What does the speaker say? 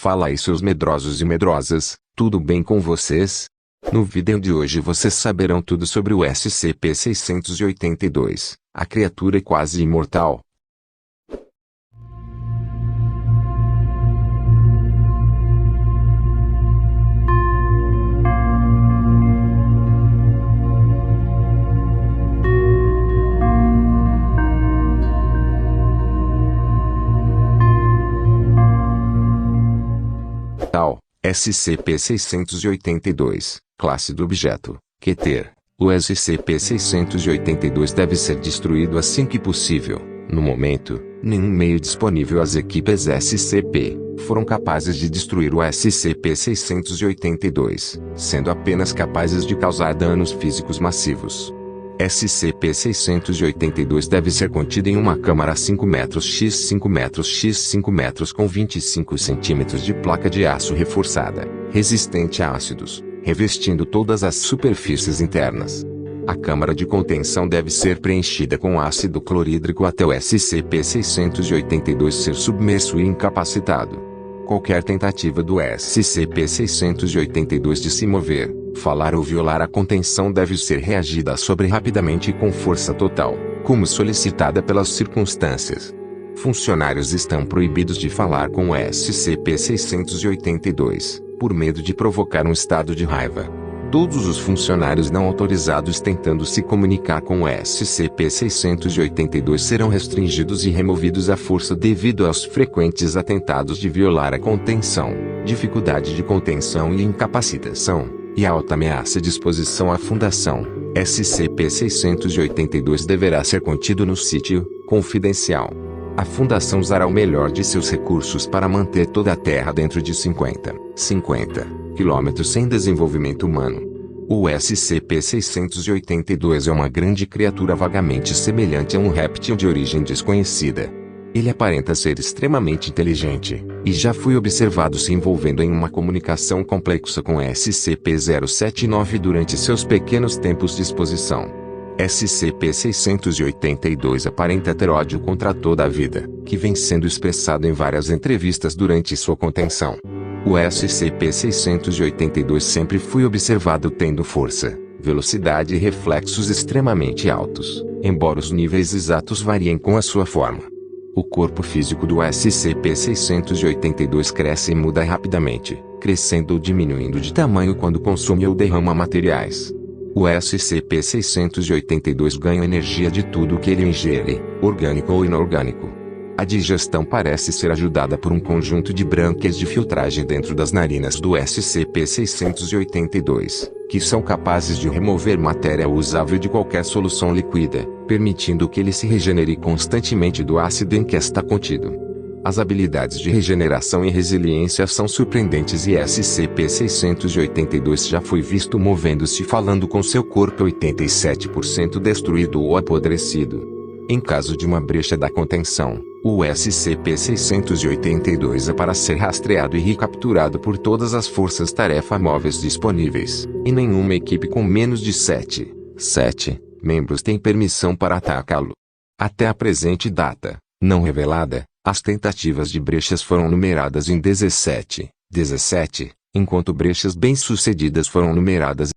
Fala aí, seus medrosos e medrosas, tudo bem com vocês? No vídeo de hoje vocês saberão tudo sobre o SCP-682, a criatura quase imortal. SCP-682, classe do objeto, Keter. O SCP-682 deve ser destruído assim que possível. No momento, nenhum meio disponível às equipes SCP foram capazes de destruir o SCP-682, sendo apenas capazes de causar danos físicos massivos. SCP-682 deve ser contido em uma câmara 5 metros x 5 metros x 5 metros com 25 centímetros de placa de aço reforçada, resistente a ácidos, revestindo todas as superfícies internas. A câmara de contenção deve ser preenchida com ácido clorídrico até o SCP-682 ser submerso e incapacitado. Qualquer tentativa do SCP-682 de se mover, falar ou violar a contenção deve ser reagida sobre rapidamente e com força total, como solicitada pelas circunstâncias. Funcionários estão proibidos de falar com o SCP-682, por medo de provocar um estado de raiva. Todos os funcionários não autorizados tentando se comunicar com o SCP-682 serão restringidos e removidos à força devido aos frequentes atentados de violar a contenção, dificuldade de contenção e incapacitação, e alta ameaça de exposição à fundação. SCP-682 deverá ser contido no sítio confidencial. A fundação usará o melhor de seus recursos para manter toda a Terra dentro de 50 quilômetros sem desenvolvimento humano. O SCP-682 é uma grande criatura vagamente semelhante a um réptil de origem desconhecida. Ele aparenta ser extremamente inteligente, e já foi observado se envolvendo em uma comunicação complexa com SCP-079 durante seus pequenos tempos de exposição. SCP-682 aparenta ter ódio contra toda a vida, que vem sendo expressado em várias entrevistas durante sua contenção. O SCP-682 sempre foi observado tendo força, velocidade e reflexos extremamente altos, embora os níveis exatos variem com a sua forma. O corpo físico do SCP-682 cresce e muda rapidamente, crescendo ou diminuindo de tamanho quando consome ou derrama materiais. O SCP-682 ganha energia de tudo que ele ingere, orgânico ou inorgânico. A digestão parece ser ajudada por um conjunto de brânquias de filtragem dentro das narinas do SCP-682, que são capazes de remover matéria usável de qualquer solução líquida, permitindo que ele se regenere constantemente do ácido em que está contido. As habilidades de regeneração e resiliência são surpreendentes e SCP-682 já foi visto movendo-se e falando com seu corpo 87% destruído ou apodrecido. Em caso de uma brecha da contenção, o SCP-682 é para ser rastreado e recapturado por todas as forças-tarefa móveis disponíveis, e nenhuma equipe com menos de 7 membros tem permissão para atacá-lo. Até a presente data, não revelada, as tentativas de brechas foram numeradas em 17, enquanto brechas bem-sucedidas foram numeradas